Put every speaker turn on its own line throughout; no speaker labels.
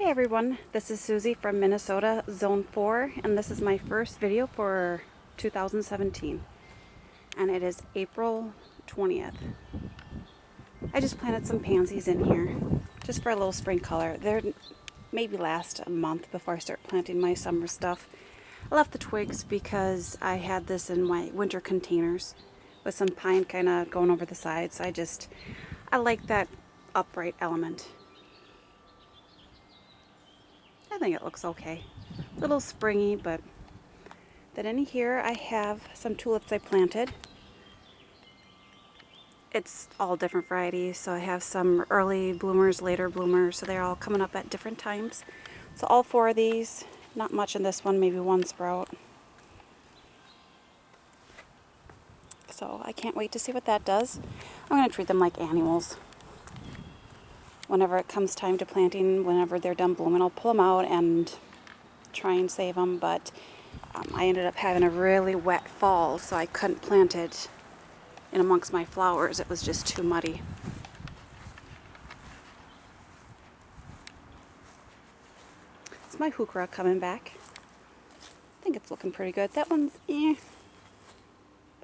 Hey everyone, this is Susie from Minnesota Zone 4, and this is my first video for 2017, and it is April 20th. I just planted some pansies in here, just for a little spring color. They're maybe last a month before I start planting my summer stuff. I left the twigs because I had this in my winter containers with some pine kind of going over the sides. I like that upright element. I think it looks okay. A little springy, but then in here I have some tulips I planted. It's all different varieties, so I have some early bloomers, later bloomers, so they're all coming up at different times. So all four of these, not much in this one, maybe one sprout. So I can't wait to see what that does. I'm going to treat them like annuals. Whenever it comes time to planting, whenever they're done blooming, I'll pull them out and try and save them, but I ended up having a really wet fall, so I couldn't plant it in amongst my flowers. It was just too muddy. It's my heuchera coming back. I think it's looking pretty good. That one's but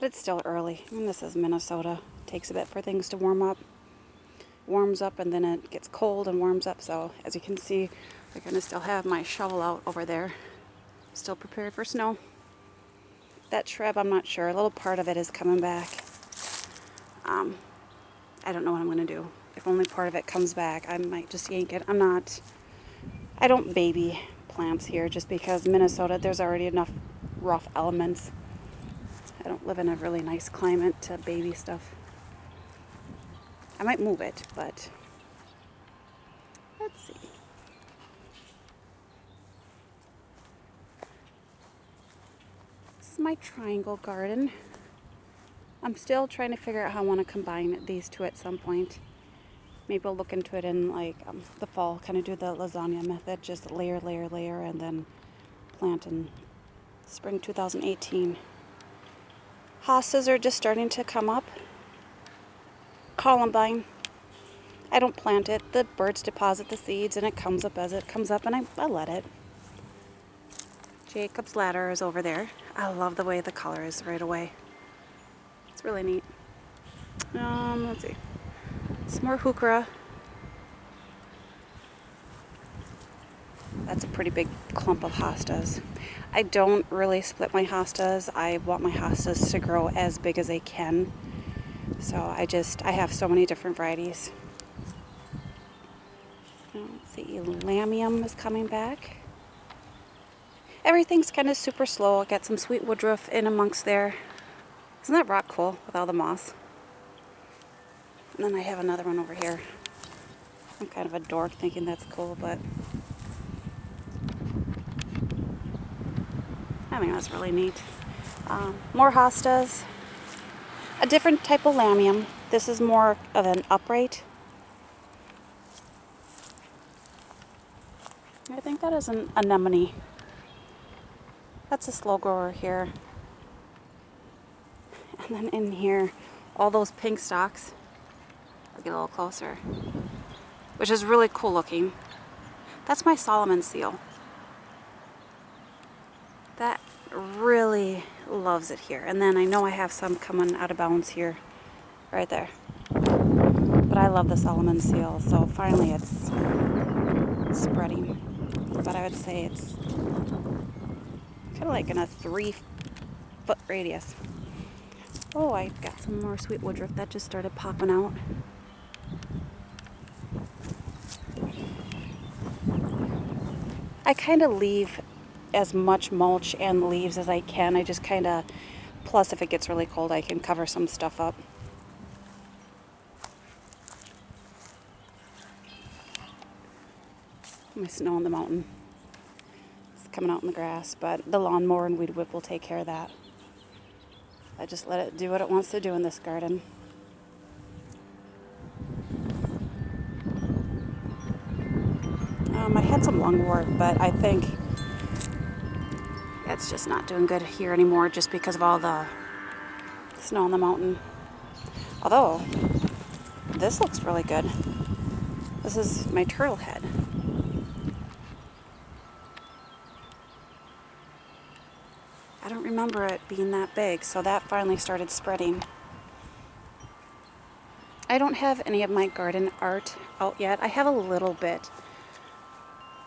it's still early. And this is Minnesota. It takes a bit for things to warm up. Warms up and then it gets cold and warms up. So as you can see, I'm going to still have my shovel out over there. Still prepared for snow. That shrub, I'm not sure. A little part of it is coming back. I don't know what I'm going to do. If only part of it comes back, I might just yank it. I don't baby plants here just because Minnesota, there's already enough rough elements. I don't live in a really nice climate to baby stuff. I might move it, but let's see. This is my triangle garden. I'm still trying to figure out how I want to combine these two at some point. Maybe I'll look into it in like the fall, kind of do the lasagna method, just layer, layer, layer, and then plant in spring 2018. Hostas are just starting to come up. Columbine. I don't plant it. The birds deposit the seeds and it comes up as it comes up, and I let it. Jacob's ladder is over there. I love the way the color is right away. It's really neat. Let's see. Some more heuchera. That's a pretty big clump of hostas. I don't really split my hostas. I want my hostas to grow as big as they can. So I have so many different varieties. Let's see, Lamium is coming back. Everything's kind of super slow. I got some sweet woodruff in amongst there. Isn't that rock cool with all the moss? And then I have another one over here. I'm kind of a dork thinking that's cool, but I think that's really neat. More hostas. A different type of Lamium. This is more of an upright. I think that is an anemone. That's a slow grower here. And then in here, all those pink stalks. I'll get a little closer. Which is really cool looking. That's my Solomon seal. That really loves it here. And then I know I have some coming out of bounds here. Right there. But I love the Solomon seal, so finally it's spreading. But I would say it's kind of like in a 3-foot radius. Oh, I got some more sweet woodruff that just started popping out. I kind of leave as much mulch and leaves as I can. I just kind of, plus if it gets really cold, I can cover some stuff up. My snow on the mountain. It's coming out in the grass, but the lawnmower and weed whip will take care of that. I just let it do what it wants to do in this garden. I had some lungwort, but I think it's just not doing good here anymore just because of all the snow on the mountain. Although, this looks really good. This is my turtle head. remember it being that big, so that finally started spreading. I don't have any of my garden art out yet. I have a little bit,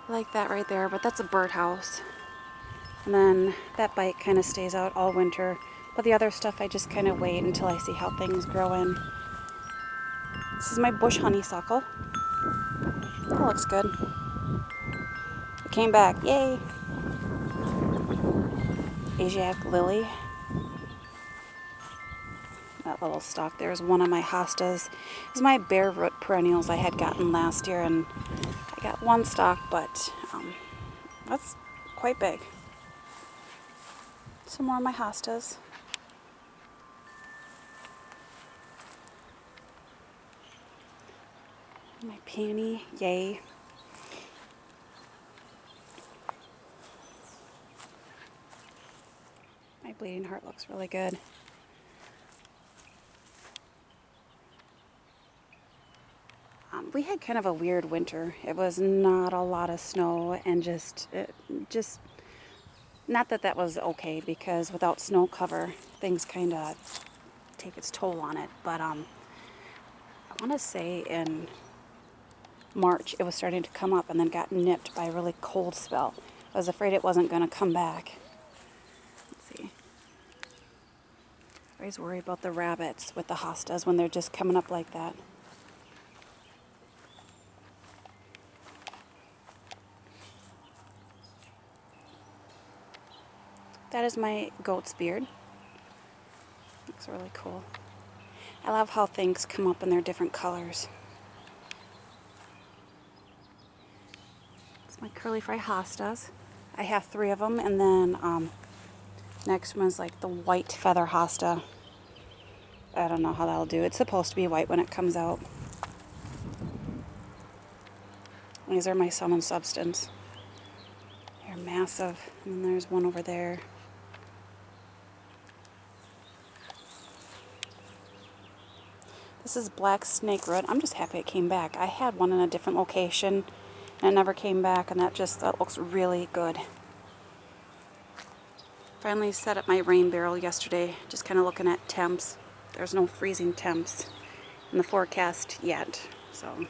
like that right there, but that's a birdhouse. And then that bite kind of stays out all winter. But the other stuff I just kind of wait until I see how things grow in. This is my bush honeysuckle. That looks good. It came back, yay! Asiatic lily. That little stalk there is one of my hostas. This is my bare root perennials I had gotten last year, and I got one stalk, but that's quite big. Some more of my hostas. My peony, yay. My bleeding heart looks really good. We had kind of a weird winter. It was not a lot of snow, and just not that that was okay, because without snow cover, things kind of take its toll on it. But I want to say in March it was starting to come up, and then got nipped by a really cold spell. I was afraid it wasn't going to come back. Let's see. I always worry about the rabbits with the hostas when they're just coming up like that. That is my goat's beard. Looks really cool. I love how things come up in their different colors. It's my curly fry hostas. I have 3 of them, and then next one's like the white feather hosta. I don't know how that'll do. It's supposed to be white when it comes out. These are my Sum and Substance. They're massive. And then there's one over there. This is black snake root. I'm just happy it came back. I had one in a different location and it never came back, and that looks really good. Finally set up my rain barrel yesterday, just kind of looking at temps. There's no freezing temps in the forecast yet, so.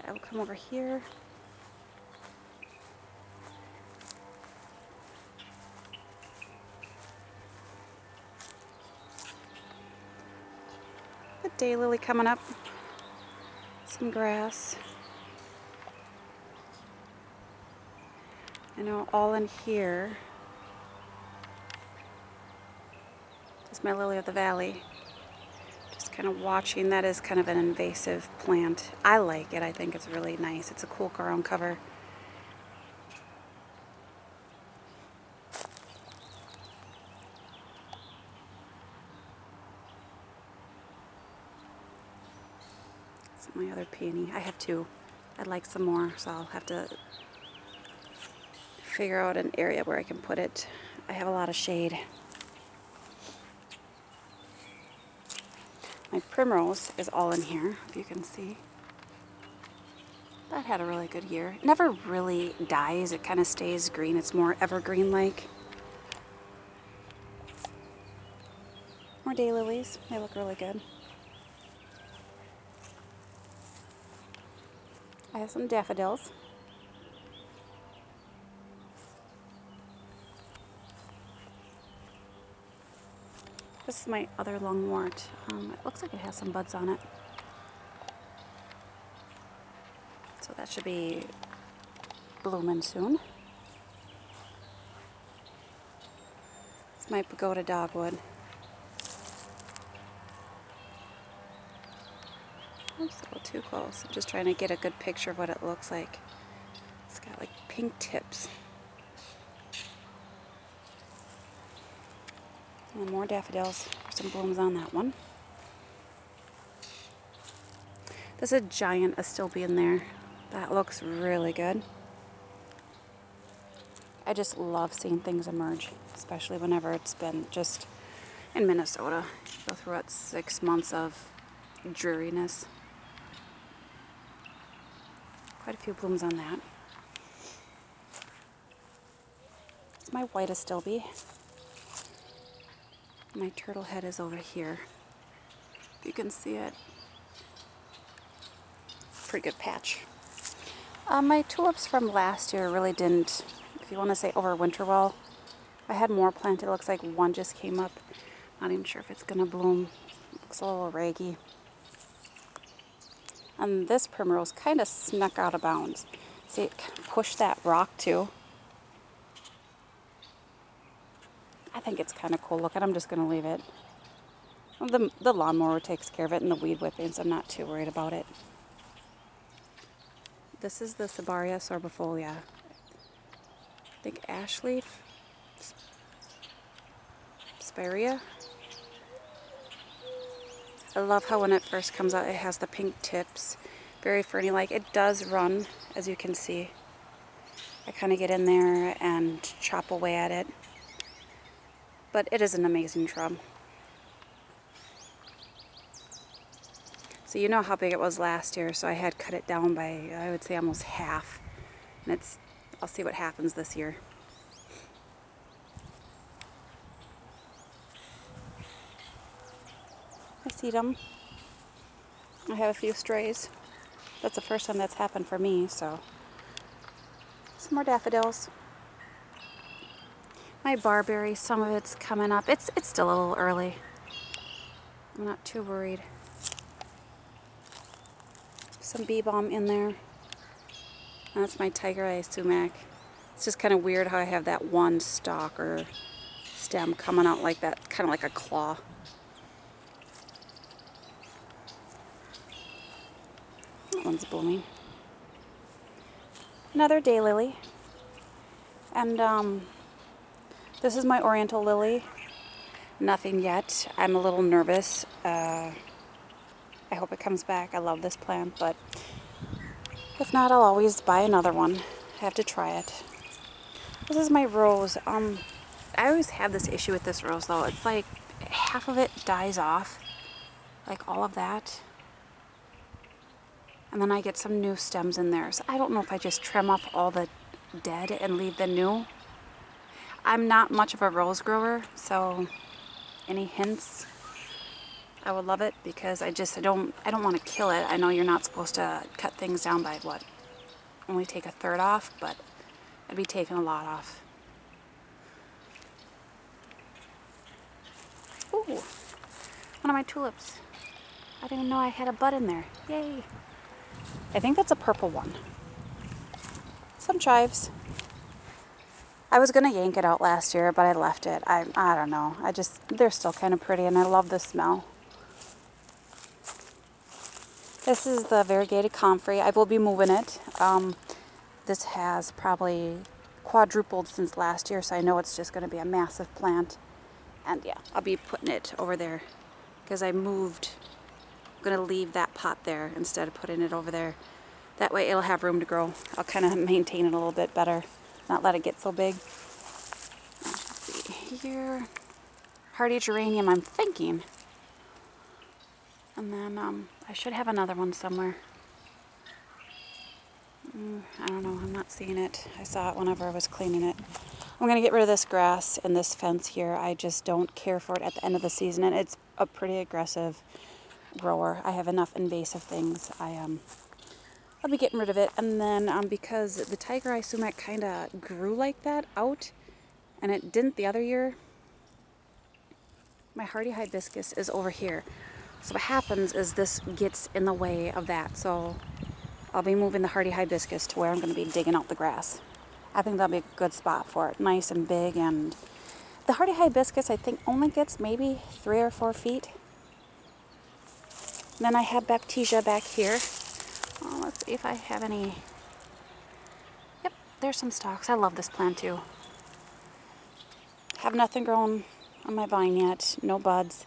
I'll come over here. The daylily coming up. Some grass. I know all in here is my lily of the valley. Just kind of watching. That is kind of an invasive plant. I like it. I think it's really nice. It's a cool ground cover. My other peony. I have 2. I'd like some more, so I'll have to figure out an area where I can put it. I have a lot of shade. My primrose is all in here, if you can see. That had a really good year. It never really dies. It kind of stays green. It's more evergreen-like. More daylilies. They look really good. I have some daffodils. This is my other lungwort. It looks like it has some buds on it. So that should be blooming soon. It's my pagoda dogwood. Oops, a little too close. I'm just trying to get a good picture of what it looks like. It's got like pink tips. And more daffodils. There's some blooms on that one. There's a giant astilbe there. That looks really good. I just love seeing things emerge, especially whenever it's been just in Minnesota. Go through about 6 months of dreariness. Quite a few blooms on that. my white astilbe. My turtle head is over here. If you can see it. Pretty good patch. My tulips from last year really didn't, if you want to say overwinter well. I had more planted. It looks like one just came up. Not even sure if it's going to bloom. Looks a little raggy. And this primrose kind of snuck out of bounds. See, it kind of pushed that rock too. I think it's kind of cool looking. I'm just going to leave it. The lawnmower takes care of it and the weed whipping, so I'm not too worried about it. This is the Cibaria sorbifolia. I think ash leaf. Spirea. I love how when it first comes out it has the pink tips. Very ferny-like. It does run, as you can see. I kind of get in there and chop away at it. But it is an amazing shrub. So you know how big it was last year, so I had cut it down by, I would say, almost half. And I'll see what happens this year. I see them. I have a few strays. That's the first time that's happened for me, so. Some more daffodils. My barberry, some of it's coming up. It's still a little early. I'm not too worried. Some bee balm in there. And that's my tiger eye sumac. It's just kind of weird how I have that one stalk or stem coming out like that, kind of like a claw. That one's blooming. Another daylily. And this is my oriental lily. Nothing yet. I'm a little nervous. I hope it comes back. I love this plant, but if not, I'll always buy another one. I have to try it. This is my rose. I always have this issue with this rose, though. It's like half of it dies off, like all of that. And then I get some new stems in there. So I don't know if I just trim off all the dead and leave the new. I'm not much of a rose grower, so any hints, I would love it, because I don't want to kill it. I know you're not supposed to cut things down by what? Only take a third off, but I'd be taking a lot off. Ooh, one of my tulips. I didn't even know I had a bud in there. Yay. I think that's a purple one. Some chives. I was going to yank it out last year, but I left it. I don't know. They're still kind of pretty, and I love the smell. This is the variegated comfrey. I will be moving it. This has probably quadrupled since last year, so I know it's just going to be a massive plant. And yeah, I'll be putting it over there because I moved. I'm going to leave that pot there instead of putting it over there. That way it'll have room to grow. I'll kind of maintain it a little bit better, not let it get so big. Let's see here. Hardy geranium, I'm thinking. And then I should have another one somewhere. I don't know, I'm not seeing it. I saw it whenever I was cleaning it. I'm going to get rid of this grass and this fence here. I just don't care for it at the end of the season, and it's a pretty aggressive grower. I have enough invasive things. I'll be getting rid of it. And then because the tiger eye sumac kind of grew like that out, and it didn't the other year, my hardy hibiscus is over here. So what happens is this gets in the way of that. So I'll be moving the hardy hibiscus to where I'm going to be digging out the grass. I think that'll be a good spot for it. Nice and big. And the hardy hibiscus, I think, only gets maybe 3 or 4 feet. And then I have Baptisia back here. Let's see if I have any. Yep, there's some stalks. I love this plant too. Have nothing grown on my vine yet. No buds.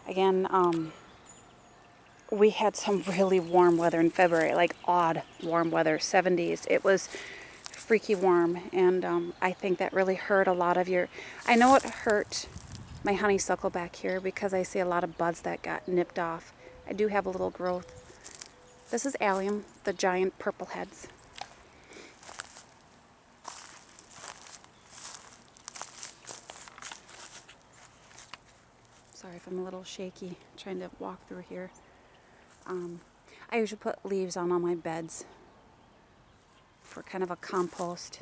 Again, we had some really warm weather in February, like odd warm weather, 70s. It was freaky warm, and I think that really hurt a lot of your. I know it hurt my honeysuckle back here because I see a lot of buds that got nipped off. I do have a little growth. This is allium, the giant purple heads. I'm a little shaky trying to walk through here. I usually put leaves on all my beds for kind of a compost.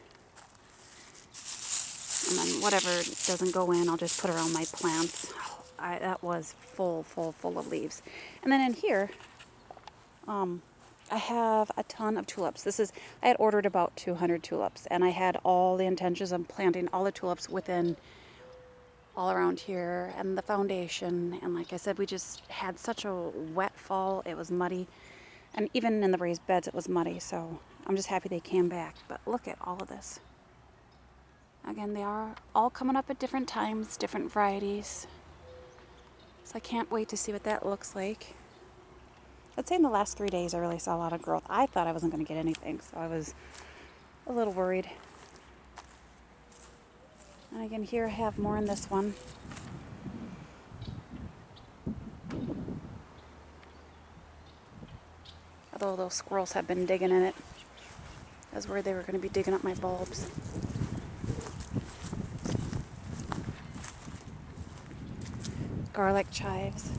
And then whatever doesn't go in, I'll just put around my plants. That was full of leaves. And then in here, I have a ton of tulips. I had ordered about 200 tulips, and I had all the intentions of planting all the tulips within all around here and the foundation. And like I said, we just had such a wet fall. It was muddy. And even in the raised beds, it was muddy. So I'm just happy they came back. But look at all of this. Again, they are all coming up at different times, different varieties. So I can't wait to see what that looks like. I'd say in the last 3 days, I really saw a lot of growth. I thought I wasn't going to get anything, so I was a little worried. And again, here I have more in this one. Although those squirrels have been digging in it. I was worried they were going to be digging up my bulbs. Garlic chives.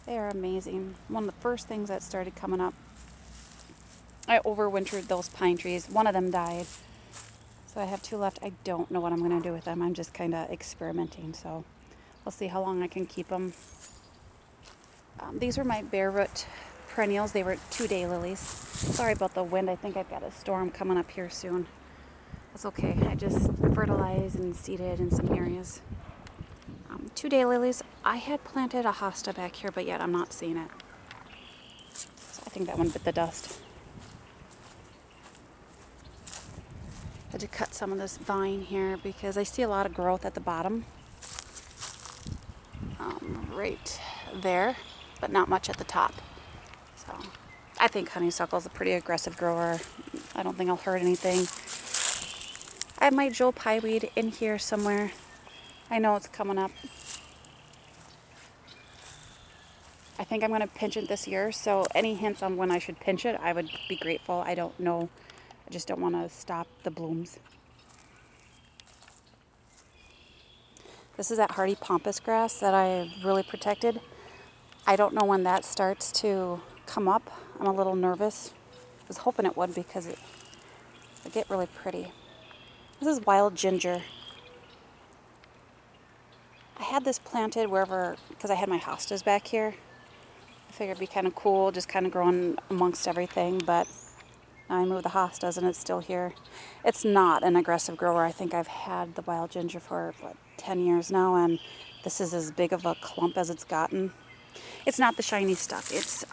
They are amazing. One of the first things that started coming up. I overwintered those pine trees. One of them died. So I have 2 left. I don't know what I'm going to do with them. I'm just kind of experimenting. So we'll see how long I can keep them. These are my bare root perennials. They were 2 daylilies. Sorry about the wind. I think I've got a storm coming up here soon. That's okay. I just fertilized and seeded in some areas. 2 daylilies. I had planted a hosta back here, but yet I'm not seeing it. So I think that one bit the dust. Had to cut some of this vine here because I see a lot of growth at the bottom. Right there, but not much at the top. So I think honeysuckle is a pretty aggressive grower. I don't think I'll hurt anything. I have my Joe Pye weed in here somewhere. I know it's coming up. I think I'm going to pinch it this year, so any hints on when I should pinch it, I would be grateful. I don't know. I just don't want to stop the blooms. This is that hardy pampas grass that I really protected. I don't know when that starts to come up. I'm a little nervous. I was hoping it would because it would get really pretty. This is wild ginger. I had this planted wherever, because I had my hostas back here. I figured it'd be kind of cool, just kind of growing amongst everything, but now I moved the hostas and it's still here. It's not an aggressive grower. I think I've had the wild ginger for, 10 years now, and this is as big of a clump as it's gotten. It's not the shiny stuff. It's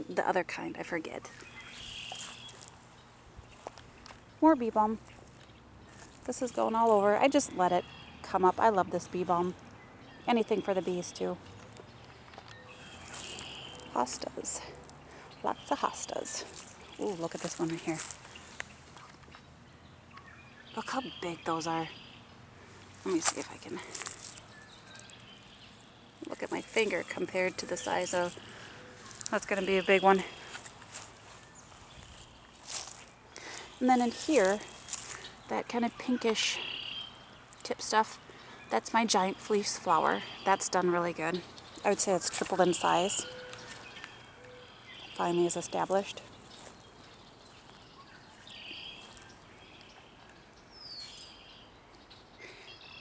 the other kind. I forget. More bee balm. This is going all over. I just let it come up. I love this bee balm. Anything for the bees, too. Hostas. Lots of hostas. Ooh, look at this one right here. Look how big those are. Let me see if I can look at my finger compared to the size of... That's going to be a big one. And then in here, that kind of pinkish tip stuff, that's my giant fleece flower. That's done really good. I would say it's tripled in size. Finally is established.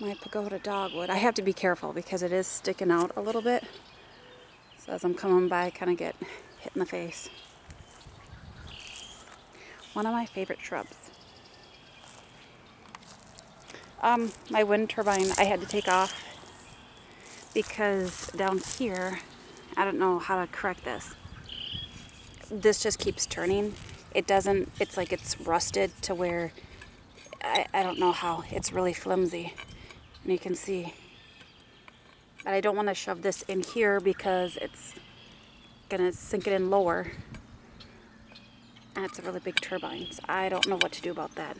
My pagoda dogwood. I have to be careful because it is sticking out a little bit. So as I'm coming by, I kind of get hit in the face. One of my favorite shrubs. My wind turbine I had to take off because down here, I don't know how to correct this. This just keeps turning. It doesn't, it's like it's rusted to where, I don't know how. It's really flimsy. And you can see. But I don't want to shove this in here because it's going to sink it in lower. And it's a really big turbine. So I don't know what to do about that.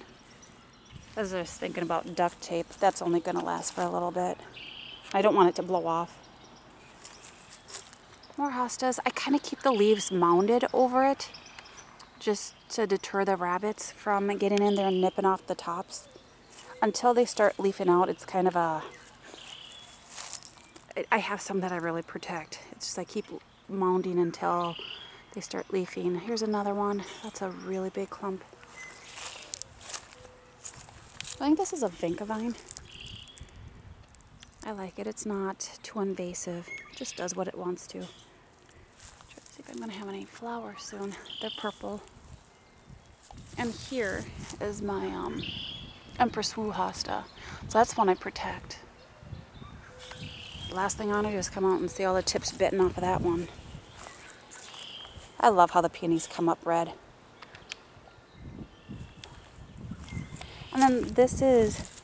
I was just thinking about duct tape. That's only going to last for a little bit. I don't want it to blow off. More hostas. I kind of keep the leaves mounded over it just to deter the rabbits from getting in there and nipping off the tops. Until they start leafing out, it's kind of a I have some that I really protect. It's just I keep mounding until they start leafing. Here's another one. That's a really big clump. I think this is a vinca vine. I like it. It's not too invasive. It just does what it wants to. Try to see if I'm going to have any flowers soon. They're purple. And here is my Empress Wu Hosta. So that's one I protect. The last thing I want to do is come out and see all the tips bitten off of that one. I love how the peonies come up red. And then this is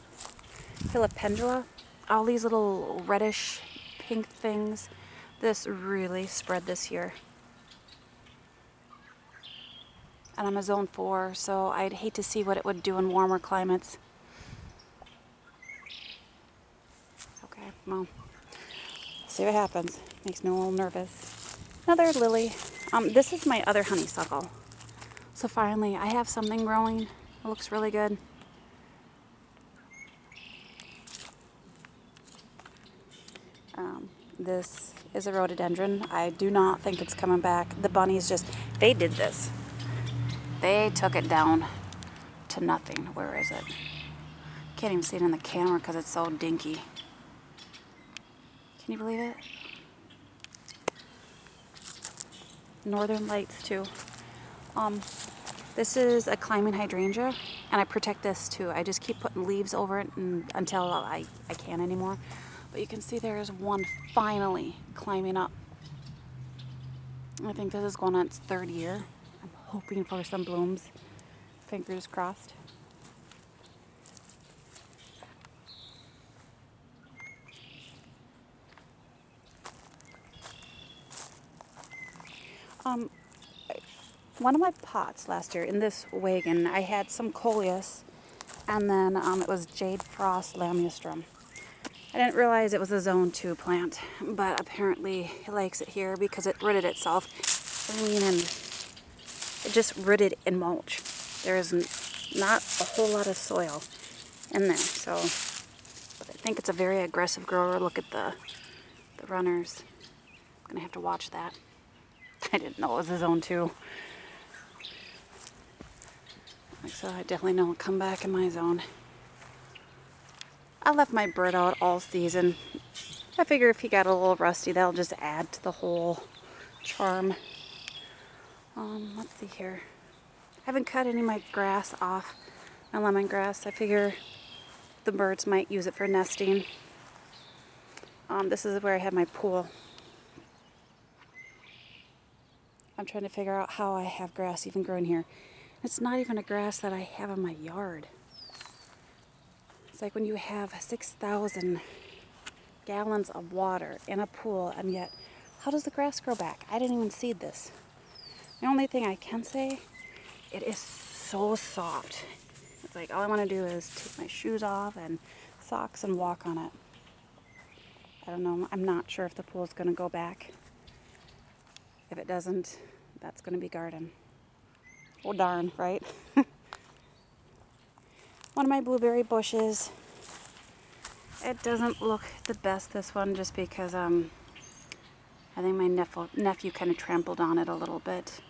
Filipendula. All these little reddish pink things. This really spread this year. And I'm a zone 4, so I'd hate to see what it would do in warmer climates. Okay, well, see what happens. Makes me a little nervous. Another lily. This is my other honeysuckle. So finally, I have something growing. It looks really good. This is a rhododendron. I do not think it's coming back. The bunnies they did this. They took it down to nothing. Where is it? Can't even see it in the camera because it's so dinky. Can you believe it? Northern Lights too. This is a climbing hydrangea, and I protect this too. I just keep putting leaves over it until I can't anymore. But you can see there is one finally climbing up. I think this is going on its 3rd year. I'm hoping for some blooms. Fingers crossed. One of my pots last year in this wagon, I had some coleus, and then it was Jade Frost Lamiostrum. I didn't realize it was a zone 2 plant, but apparently it likes it here because it rooted itself. I mean, and it just rooted in mulch. There is not a whole lot of soil in there, so but I think it's a very aggressive grower. Look at the runners. I'm gonna have to watch that. I didn't know it was a zone 2. So I definitely don't come back in my zone. I left my bird out all season. I figure if he got a little rusty, that'll just add to the whole charm. Let's see here. I haven't cut any of my grass off, my lemongrass. I figure the birds might use it for nesting. This is where I have my pool. I'm trying to figure out how I have grass even growing here. It's not even a grass that I have in my yard. It's like when you have 6,000 gallons of water in a pool, and yet, how does the grass grow back? I didn't even seed this. The only thing I can say, it is so soft. It's like all I want to do is take my shoes off and socks and walk on it. I don't know. I'm not sure if the pool's going to go back. If it doesn't, that's going to be garden. Oh darn, right? One of my blueberry bushes. It doesn't look the best, this one, just because I think my nephew kind of trampled on it a little bit.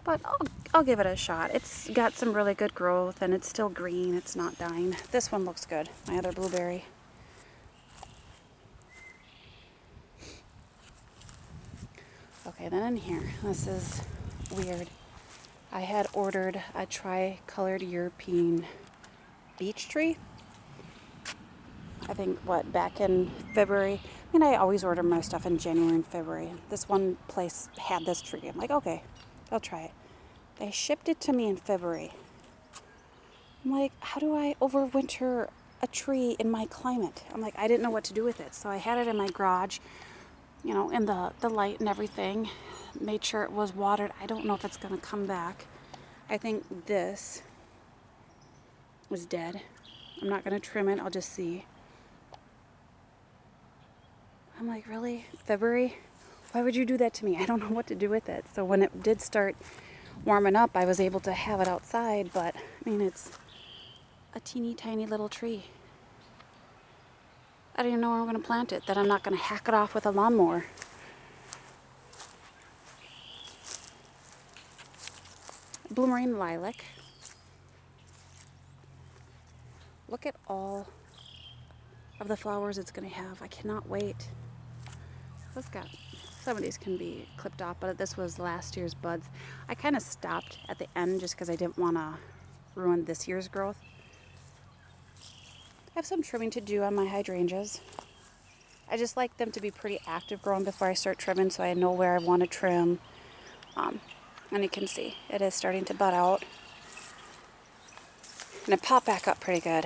But I'll give it a shot. It's got some really good growth, and it's still green. It's not dying. This one looks good, my other blueberry. Okay, then in here, this is weird. I had ordered a tricolored European beech tree. I think, back in February. I mean, I always order my stuff in January and February. This one place had this tree. I'm like, okay, I'll try it. They shipped it to me in February. I'm like, how do I overwinter a tree in my climate? I'm like, I didn't know what to do with it. So I had it in my garage, you know, in the light and everything. Made sure it was watered. I don't know if it's going to come back. I think this was dead. I'm not going to trim it. I'll just see. I'm like, really? February? Why would you do that to me? I don't know what to do with it. So when it did start warming up, I was able to have it outside. But, I mean, it's a teeny tiny little tree. I don't even know where I'm going to plant it, that I'm not going to hack it off with a lawnmower. Blue-marine lilac. Look at all of the flowers it's going to have. I cannot wait. Some of these can be clipped off, but this was last year's buds. I kind of stopped at the end just because I didn't want to ruin this year's growth. I have some trimming to do on my hydrangeas. I just like them to be pretty active growing before I start trimming, so I know where I want to trim. And you can see it is starting to bud out. And it popped back up pretty good.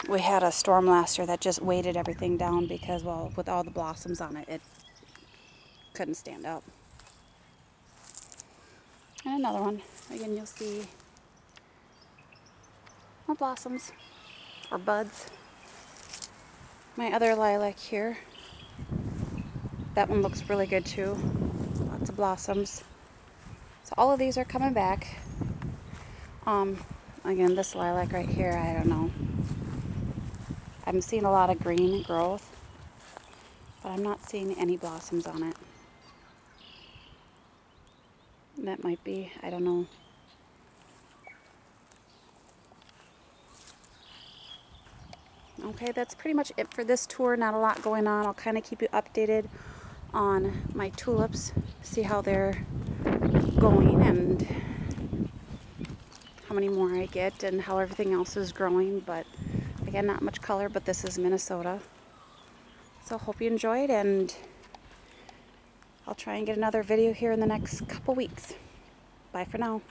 We had a storm last year that just weighted everything down because, well, with all the blossoms on it, it couldn't stand up. And another one. Again, you'll see more blossoms or buds. My other lilac here. That one looks really good too. Lots of blossoms. So all of these are coming back. Again, this lilac right here, I don't know. I'm seeing a lot of green growth, but I'm not seeing any blossoms on it. That might be, I don't know. Okay, that's pretty much it for this tour. Not a lot going on. I'll kind of keep you updated on my tulips, see how they're going and how many more I get and how everything else is growing. But again, not much color, but this is Minnesota. So hope you enjoyed, and I'll try and get another video here in the next couple weeks. Bye for now.